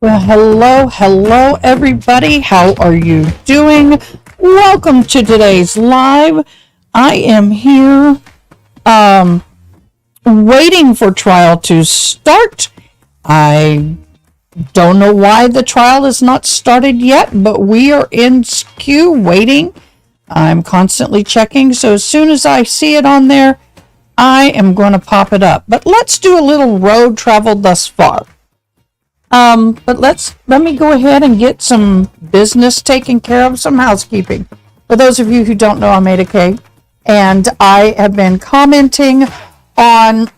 Well, hello, everybody. How are you doing? Welcome to today's live. I am here waiting for trial to start. I don't know why the trial is not started yet, but we are in queue waiting. I'm constantly checking, so as soon as I see it on there, I am going to pop it up. But let's do a little road traveled thus far. But let me go ahead and get some business taken care of, some housekeeping. For those of you who don't know, I'm Ada K, and I have been commenting on,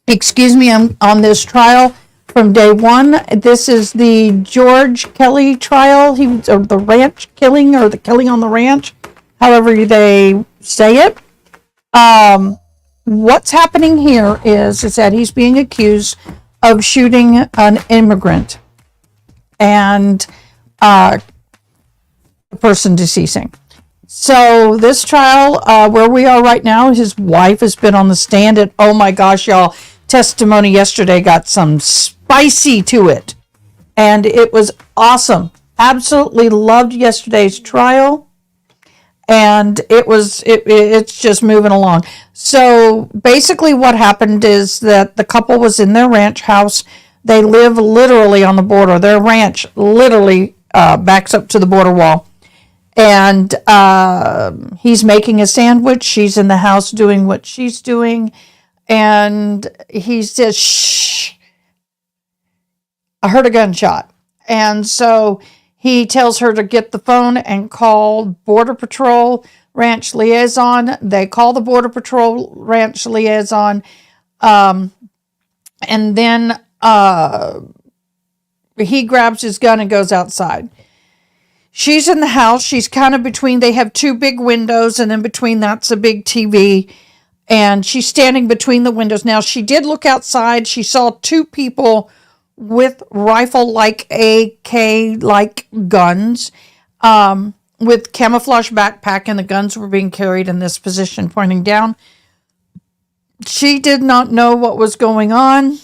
on this trial from day one. This is the George Kelly trial. Or the ranch killing, or the killing on the ranch, however they say it. What's happening here is that he's being accused of shooting an immigrant and a person deceasing. So this trial, where we are right now, his wife has been on the stand, and oh my gosh, y'all, testimony yesterday got some spicy to it, and it was awesome. Absolutely loved yesterday's trial. And it's just moving along. So basically what happened is that the couple was in their ranch house. They live literally on the border. Their ranch literally backs up to the border wall. And he's making a sandwich. She's in the house doing what she's doing. And he says, "Shh, I heard a gunshot." And so he tells her to get the phone and call Border Patrol Ranch Liaison. They call the Border Patrol Ranch Liaison. And then he grabs his gun and goes outside. She's in the house. She's kind of between, they have two big windows, and in between that's a big TV. And she's standing between the windows. Now, she did look outside. She saw two people with rifle-like AK-like guns, with camouflage backpack, and the guns were being carried in this position, pointing down. She did not know what was going on.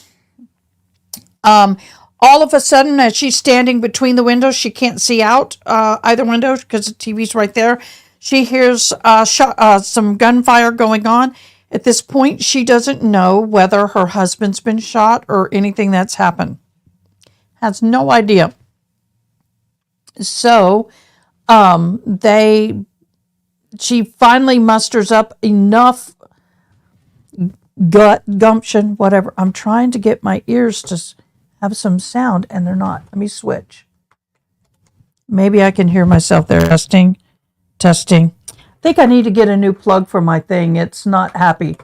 All of a sudden, as she's standing between the windows, she can't see out either window because the TV's right there. She hears some gunfire going on. At this point, she doesn't know whether her husband's been shot or anything that's happened. Has no idea. So, she finally musters up enough gumption, whatever. I'm trying to get my ears to have some sound, and they're not. Let me switch. Maybe I can hear myself there. Testing. I think I need to get a new plug for my thing. It's not happy.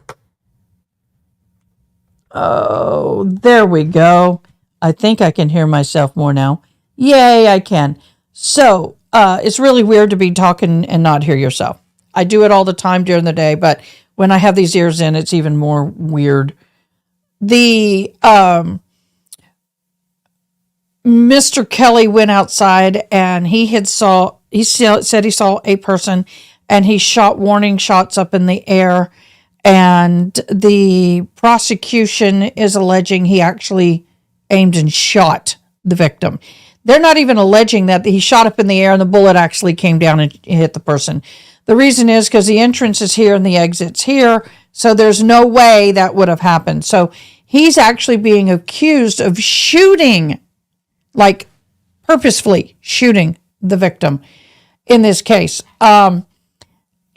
Oh, there we go. I think I can hear myself more now. Yay, I can. So, it's really weird to be talking and not hear yourself. I do it all the time during the day, but when I have these ears in, it's even more weird. The Mr. Kelly went outside, and he said he saw a person, and he shot warning shots up in the air, and the prosecution is alleging he actually aimed and shot the victim. They're not even alleging that he shot up in the air and the bullet actually came down and hit the person. The reason is because the entrance is here and the exit's here, so there's no way that would have happened. So he's actually being accused of shooting, like purposefully shooting the victim in this case.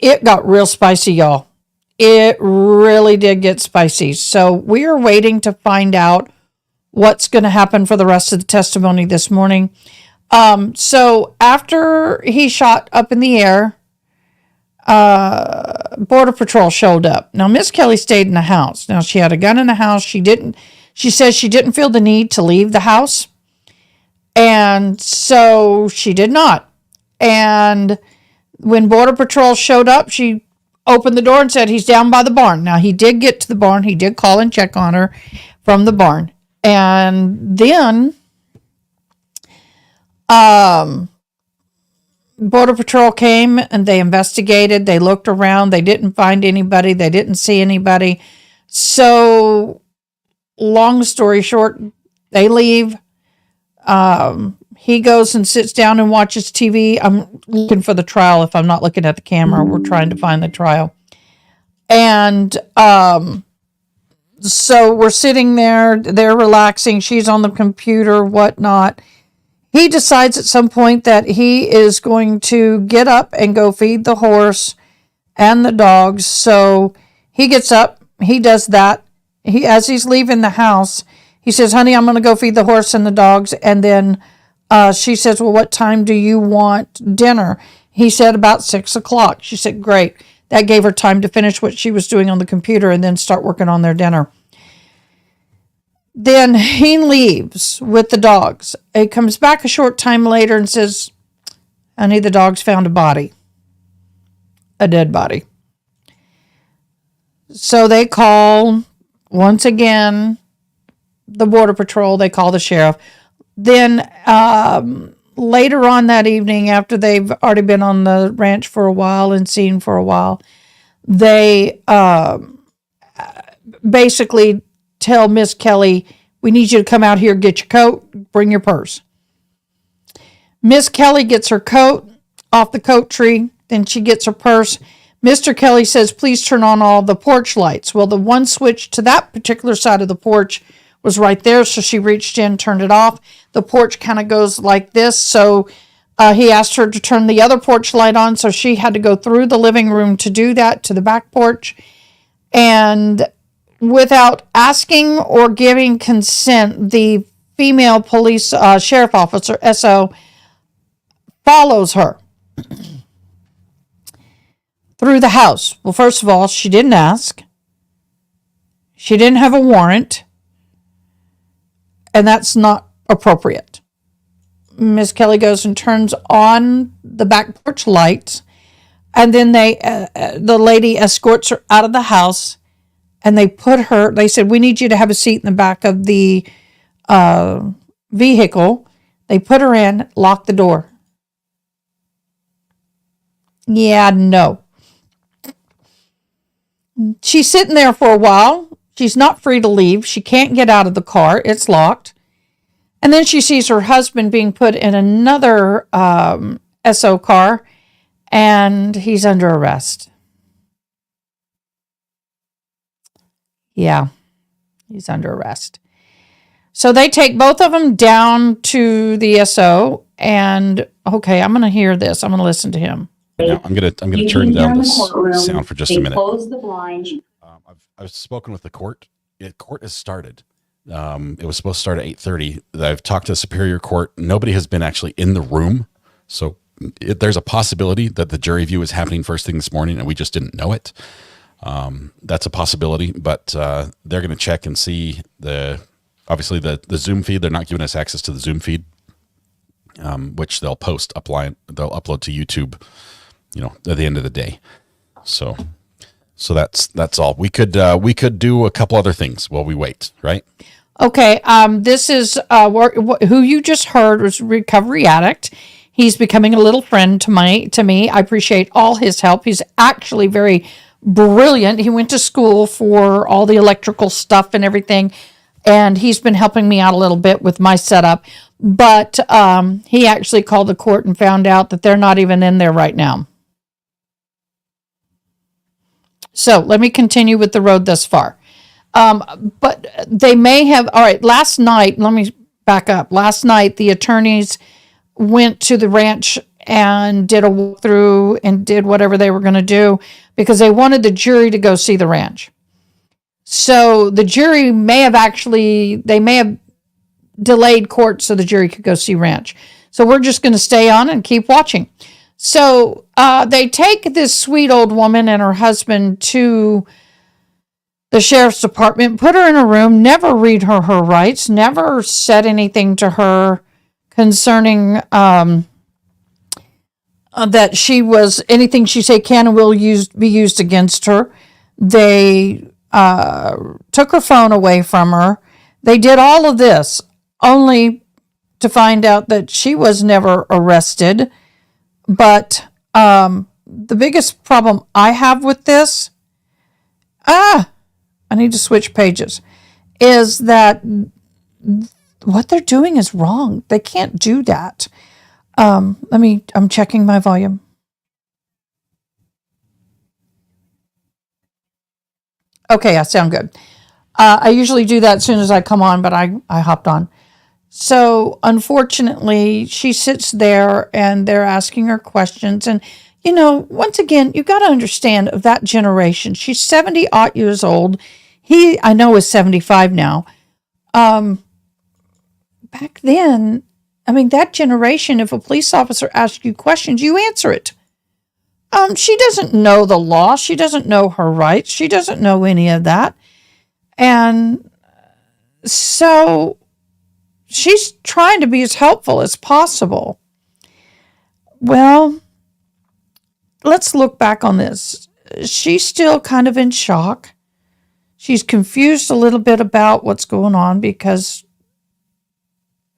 It got real spicy, y'all. It really did get spicy. So we are waiting to find out what's going to happen for the rest of the testimony this morning. So after he shot up in the air, Border Patrol showed up. Now, Miss Kelly stayed in the house. Now, she had a gun in the house. She says she didn't feel the need to leave the house. And so she did not. And when Border Patrol showed up, she opened the door and said, "He's down by the barn." Now, he did get to the barn. He did call and check on her from the barn. And then Border Patrol came and they investigated. They looked around. They didn't find anybody. They didn't see anybody. So, long story short, they leave. He goes and sits down and watches TV. I'm looking for the trial. If I'm not looking at the camera, we're trying to find the trial. And so we're sitting there, they're relaxing. She's on the computer, whatnot. He decides at some point that he is going to get up and go feed the horse and the dogs. So he gets up, he does that. As he's leaving the house, he says, honey, I'm going to go feed the horse and the dogs. And then she says, well, what time do you want dinner? He said about 6:00. She said, great. That gave her time to finish what she was doing on the computer and then start working on their dinner. Then he leaves with the dogs. He comes back a short time later and says, honey, the dogs found a dead body. So they call, once again, the Border Patrol. They call the sheriff. Then later on that evening, after they've already been on the ranch for a while and seen for a while, they basically tell Miss Kelly, we need you to come out here, get your coat, bring your purse. Miss Kelly gets her coat off the coat tree, then she gets her purse. Mr. Kelly says, please turn on all the porch lights. Well, the one switch to that particular side of the porch was right there, so she reached in, turned it off. The porch kind of goes like this, so he asked her to turn the other porch light on, so she had to go through the living room to do that, to the back porch. And without asking or giving consent, the female police sheriff officer, SO, follows her through the house. Well, first of all, she didn't ask. She didn't have a warrant. And that's not appropriate. Miss Kelly goes and turns on the back porch lights. And then the lady escorts her out of the house. And they said, we need you to have a seat in the back of the vehicle. They put her in, locked the door. Yeah, no. She's sitting there for a while. She's not free to leave. She can't get out of the car. It's locked. And then she sees her husband being put in another SO car, and he's under arrest. Yeah, he's under arrest. So they take both of them down to the SO, and okay, I'm going to hear this. I'm going to listen to him. Now, I'm gonna turn down this sound for just a minute. Close the blinds. I've spoken with the court. Court has started. It was supposed to start at 8:30. I've talked to the Superior Court. Nobody has been actually in the room, so there's a possibility that the jury view is happening first thing this morning, and we just didn't know it. That's a possibility, but they're going to check and see obviously the Zoom feed. They're not giving us access to the Zoom feed, which they'll upload to YouTube. At the end of the day. So that's all. We could do a couple other things while we wait, right? Okay. This is who you just heard was recovery addict. He's becoming a little friend to me. I appreciate all his help. He's actually very brilliant. He went to school for all the electrical stuff and everything, and he's been helping me out a little bit with my setup. But he actually called the court and found out that they're not even in there right now. So let me continue with the road thus far. But they may have, all right, last night, let me back up. Last night, the attorneys went to the ranch and did a walkthrough and did whatever they were going to do because they wanted the jury to go see the ranch. So the jury may have delayed court so the jury could go see ranch. So we're just going to stay on and keep watching. So they take this sweet old woman and her husband to the sheriff's department, put her in a room, never read her rights, never said anything to her concerning that she was anything she say can and will be used against her. They took her phone away from her. They did all of this only to find out that she was never arrested. But the biggest problem I have with this, I need to switch pages, is that what they're doing is wrong. They can't do that. I'm checking my volume. Okay, I sound good. I usually do that as soon as I come on, but I hopped on. So unfortunately, she sits there and they're asking her questions. And, once again, you got to understand of that generation. She's 70 odd years old. He, I know, is 75 now. Back then, that generation, if a police officer asks you questions, you answer it. She doesn't know the law. She doesn't know her rights. She doesn't know any of that. And so she's trying to be as helpful as possible. Well, let's look back on this. She's still kind of in shock. She's confused a little bit about what's going on because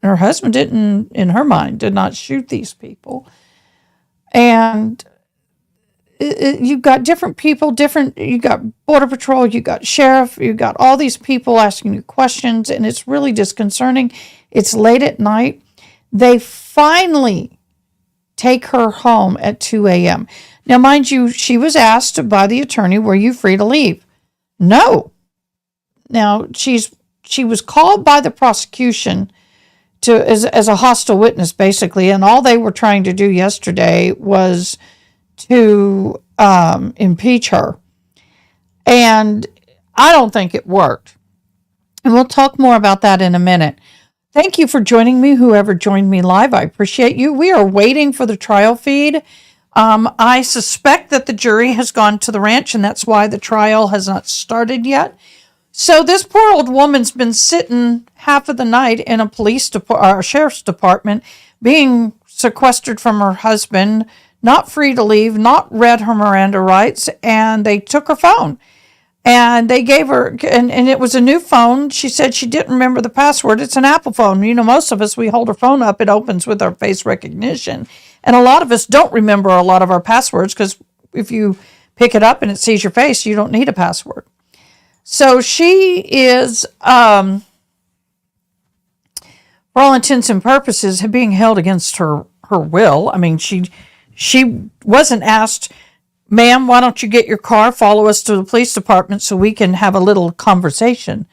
her husband in her mind, did not shoot these people. And you've got different people, you got Border Patrol, you got Sheriff, you got all these people asking you questions, and it's really disconcerting. It's late at night. They finally take her home at 2 a.m. Now, mind you, she was asked by the attorney, were you free to leave? No. Now, she was called by the prosecution as a hostile witness, basically, and all they were trying to do yesterday was to impeach her. And I don't think it worked. And we'll talk more about that in a minute. Thank you for joining me, whoever joined me live. I appreciate you. We are waiting for the trial feed. I suspect that the jury has gone to the ranch, and that's why the trial has not started yet. So this poor old woman's been sitting half of the night in a sheriff's department, being sequestered from her husband, not free to leave, not read her Miranda rights, and they took her phone. And they gave her, and it was a new phone. She said she didn't remember the password. It's an Apple phone. Most of us, we hold our phone up, it opens with our face recognition. And a lot of us don't remember a lot of our passwords because if you pick it up and it sees your face, you don't need a password. So she is, for all intents and purposes, being held against her will. She wasn't asked, ma'am, why don't you get your car, follow us to the police department so we can have a little conversation.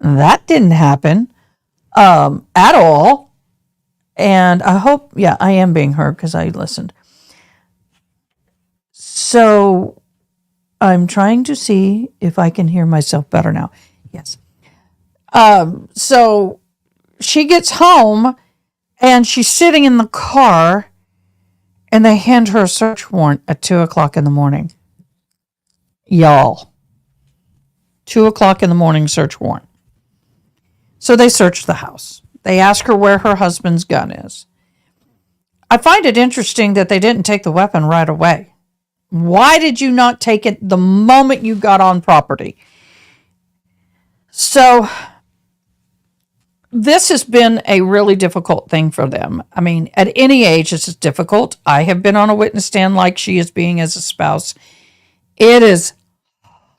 That didn't happen at all. And I hope, I am being heard because I listened. So I'm trying to see if I can hear myself better now. Yes. So she gets home and she's sitting in the car and they hand her a search warrant at 2 o'clock in the morning. Y'all. 2 o'clock in the morning search warrant. So they search the house. They ask her where her husband's gun is. I find it interesting that they didn't take the weapon right away. Why did you not take it the moment you got on property? So this has been a really difficult thing for them. At any age, this is difficult. I have been on a witness stand like she is being as a spouse. It is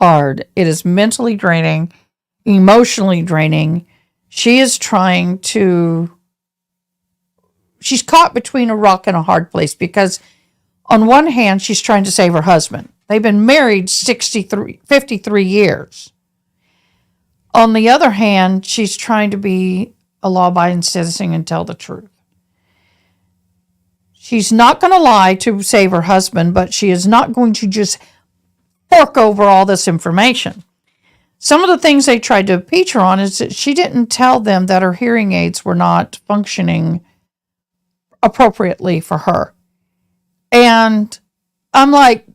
hard. It is mentally draining, emotionally draining. She's caught between a rock and a hard place because on one hand, she's trying to save her husband. They've been married 53 years. On the other hand, she's trying to be a law-abiding citizen and tell the truth. She's not going to lie to save her husband, but she is not going to just fork over all this information. Some of the things they tried to impeach her on is that she didn't tell them that her hearing aids were not functioning appropriately for her. And I'm like,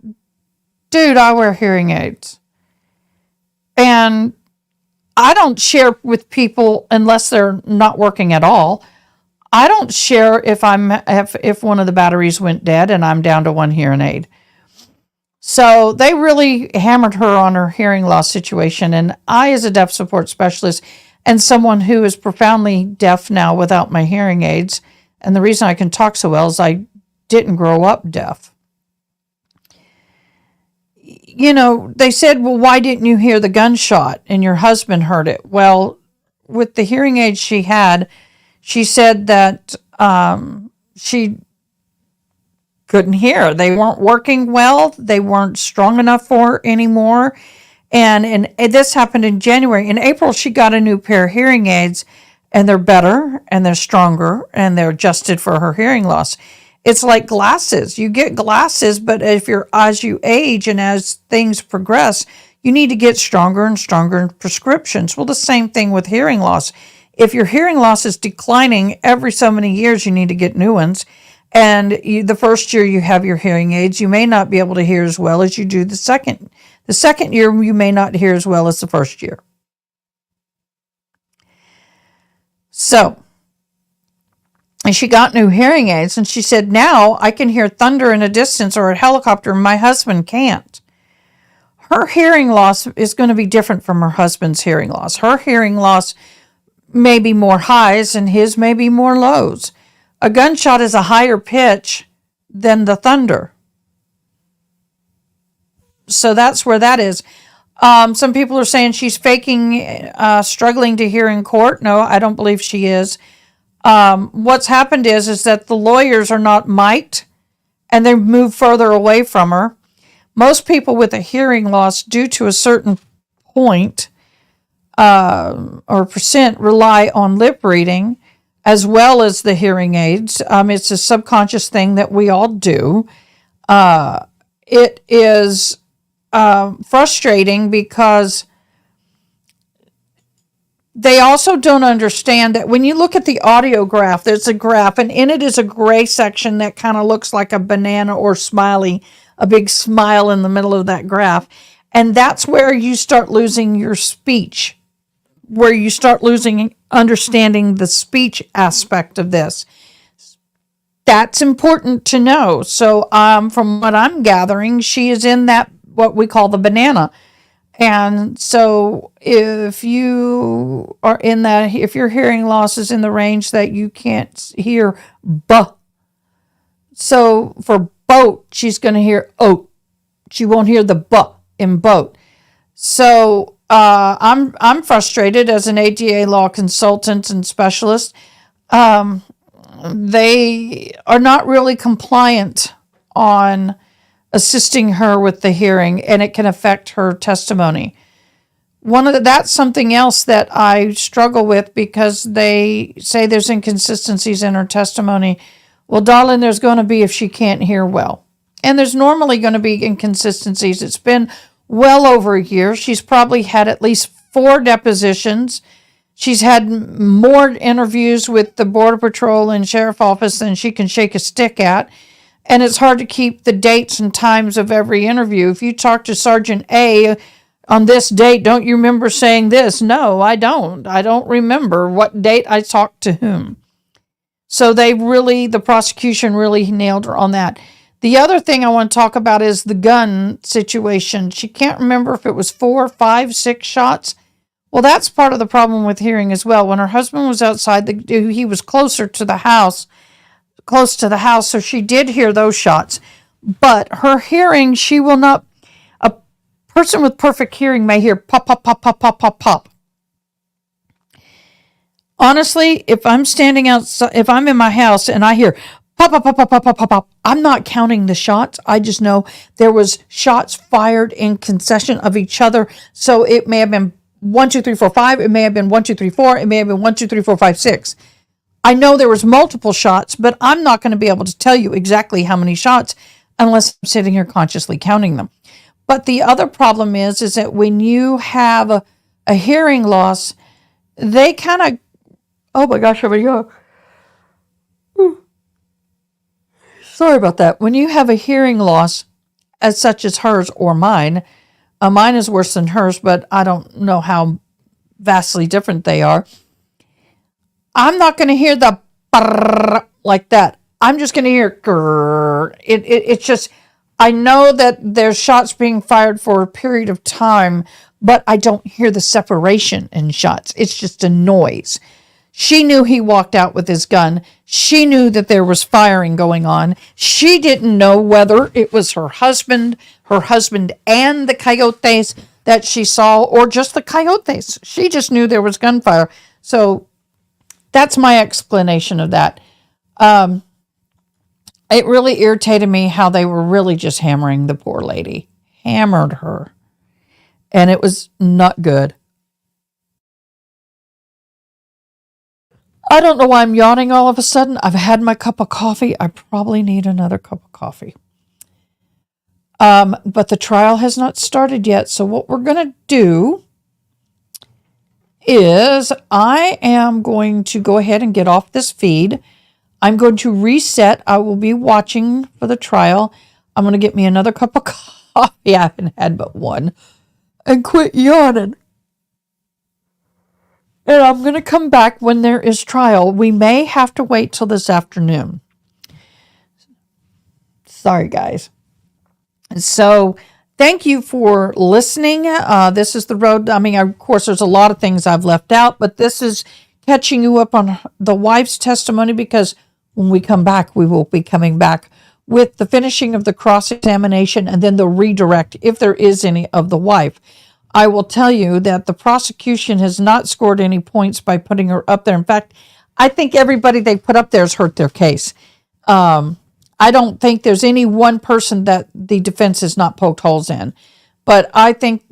dude, I wear hearing aids. And I don't share with people unless they're not working at all. I don't share if one of the batteries went dead and I'm down to one hearing aid. So they really hammered her on her hearing loss situation. And I, as a deaf support specialist and someone who is profoundly deaf now without my hearing aids, and the reason I can talk so well is I didn't grow up deaf. They said, well, why didn't you hear the gunshot and your husband heard it? Well, with the hearing aids she had, she said that she couldn't hear. They weren't working well. They weren't strong enough for her anymore. And this happened in January. In April, she got a new pair of hearing aids, and they're better, and they're stronger, and they're adjusted for her hearing loss. It's like glasses. You get glasses, but as you age and as things progress, you need to get stronger and stronger prescriptions. Well, the same thing with hearing loss. If your hearing loss is declining every so many years, you need to get new ones. And the first year you have your hearing aids, you may not be able to hear as well as you do the second. The second year, you may not hear as well as the first year. So, and she got new hearing aids, and she said, now I can hear thunder in a distance or a helicopter, and my husband can't. Her hearing loss is going to be different from her husband's hearing loss. Her hearing loss may be more highs, and his may be more lows. A gunshot is a higher pitch than the thunder. So that's where that is. Some people are saying she's faking, struggling to hear in court. No, I don't believe she is. What's happened is that the lawyers are not mic'd, and they move further away from her. Most people with a hearing loss, due to a certain point or percent, rely on lip reading as well as the hearing aids. It's a subconscious thing that we all do. It is frustrating because they also don't understand that when you look at the audio graph, there's a graph, and in it is a gray section that kind of looks like a banana or smiley, a big smile in the middle of that graph. And that's where you start losing your speech, where you start losing understanding the speech aspect of this. That's important to know. So from what I'm gathering, she is in that, what we call the banana. And so if you are in that, if your hearing loss is in the range that you can't hear B, so for boat, she's going to hear oat. She won't hear the B in boat. So I'm frustrated as an ADA law consultant and specialist. They are not really compliant on assisting her with the hearing, and it can affect her testimony. That's something else that I struggle with, because they say there's inconsistencies in her testimony. Well, darling, there's going to be if she can't hear well. And there's normally going to be inconsistencies. It's been well over a year. She's probably had at least 4 depositions. She's had more interviews with the Border Patrol and Sheriff Office than she can shake a stick at. And it's hard to keep the dates and times of every interview. If you talk to Sergeant A on this date, don't you remember saying this? No, I don't. I don't remember what date I talked to whom. So the prosecution really nailed her on that. The other thing I want to talk about is the gun situation. She can't remember if it was 4, 5, 6 shots. Well, that's part of the problem with hearing as well. When her husband was outside, he was close to the house, so she did hear those shots. But her hearing, she will not, a person with perfect hearing may hear pop, pop, pop, pop, pop, pop, pop. Honestly, if I'm standing outside, if I'm in my house and I hear pop, pop, pop, pop, pop, pop, pop, pop, I'm not counting the shots. I just know there was shots fired in concession of each other. So it may have been 1, 2, 3, 4, 5. It may have been 1, 2, 3, 4. It may have been 1, 2, 3, 4, 5, 6. I know there was multiple shots, but I'm not going to be able to tell you exactly how many shots unless I'm sitting here consciously counting them. But the other problem is that when you have a hearing loss, they kind of, oh my gosh, here we go. Sorry about that. When you have a hearing loss, as such as hers or mine, mine is worse than hers, but I don't know how vastly different they are. I'm not going to hear the brrr like that. I'm just going to hear grrr. It's just, I know that there's shots being fired for a period of time, but I don't hear the separation in shots. It's just a noise. She knew he walked out with his gun. She knew that there was firing going on. She didn't know whether it was her husband and the coyotes that she saw, or just the coyotes. She just knew there was gunfire. So that's my explanation of that. It really irritated me how they were really just hammering the poor lady. Hammered her. And it was not good. I don't know why I'm yawning all of a sudden. I've had my cup of coffee. I probably need another cup of coffee. But the trial has not started yet. So what we're going to do is I am going to go ahead and get off this feed. I'm going to reset. I will be watching for the trial. I'm going to get me another cup of coffee. I haven't had but one. And quit yawning. And I'm going to come back when there is trial. We may have to wait till this afternoon. Sorry, guys. So thank you for listening. This is the road. I mean, of course, there's a lot of things I've left out, but this is catching you up on the wife's testimony, because when we come back, we will be coming back with the finishing of the cross-examination and then the redirect, if there is any, of the wife. I will tell you that the prosecution has not scored any points by putting her up there. In fact, I think everybody they put up there has hurt their case. I don't think there's any one person that the defense has not poked holes in. But I think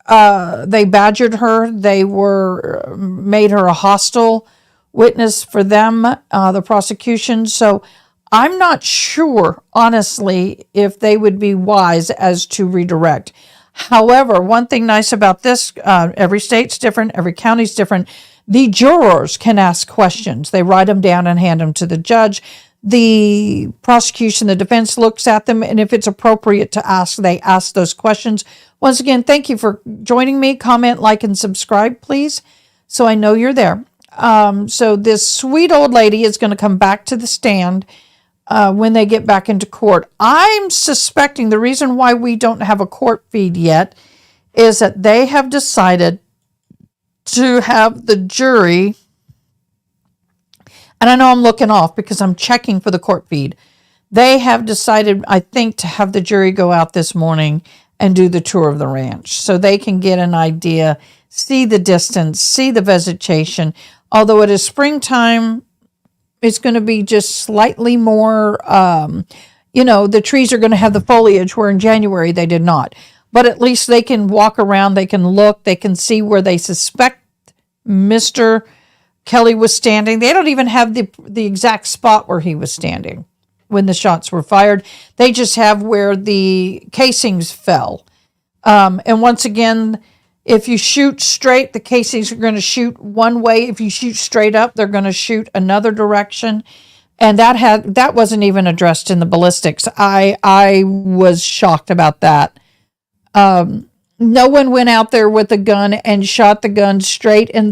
they badgered her. They made her a hostile witness for them, the prosecution. So I'm not sure, honestly, if they would be wise as to redirect. However, one thing nice about this, every state's different, every county's different. The jurors can ask questions. They write them down and hand them to the judge. The prosecution, the defense looks at them, and if it's appropriate to ask, they ask those questions. Once again, thank you for joining me. Comment, like, and subscribe, please, so I know you're there. So this sweet old lady is going to come back to the stand when they get back into court. I'm suspecting the reason why we don't have a court feed yet is that they have decided to have the jury, and I know I'm looking off because I'm checking for the court feed. They have decided, I think, to have the jury go out this morning and do the tour of the ranch so they can get an idea, see the distance, see the vegetation. Although it is springtime, it's going to be just slightly more, the trees are going to have the foliage where in January they did not. But at least they can walk around, they can look, they can see where they suspect Mr. Kelly was standing. They don't even have the exact spot where he was standing when the shots were fired. They just have where the casings fell. And once again, if you shoot straight, the casings are going to shoot one way. If you shoot straight up, they're going to shoot another direction. And that wasn't even addressed in the ballistics. I was shocked about that. No one went out there with a gun and shot the gun straight and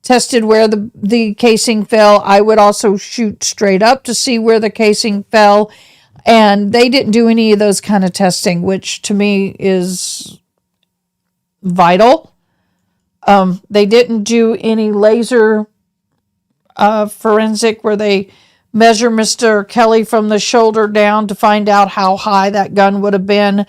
tested where the casing fell. I would also shoot straight up to see where the casing fell. And they didn't do any of those kind of testing, which to me is vital. They didn't do any laser forensic where they measure Mr. Kelly from the shoulder down to find out how high that gun would have been,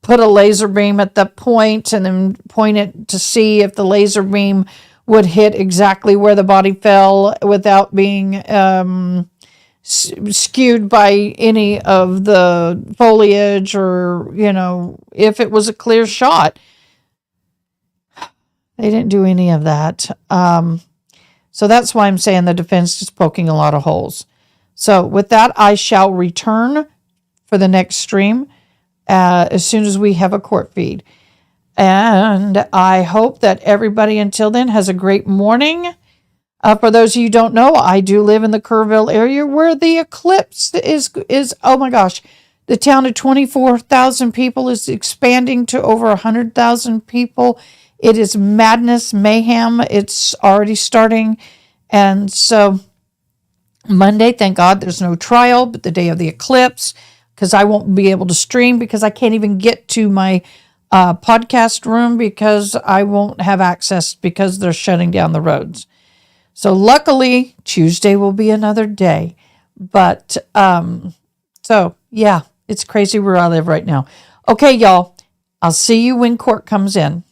put a laser beam at the point and then point it to see if the laser beam would hit exactly where the body fell without being skewed by any of the foliage or, if it was a clear shot. They didn't do any of that. So that's why I'm saying the defense is poking a lot of holes. So with that, I shall return for the next stream as soon as we have a court feed. And I hope that everybody until then has a great morning. For those of you who don't know, I do live in the Kerrville area where the eclipse is oh my gosh, the town of 24,000 people is expanding to over 100,000 people. It is madness, mayhem. It's already starting. And so Monday, thank God there's no trial, but the day of the eclipse, because I won't be able to stream because I can't even get to my podcast room because I won't have access because they're shutting down the roads. So luckily, Tuesday will be another day. But so yeah, it's crazy where I live right now. Okay, y'all, I'll see you when court comes in.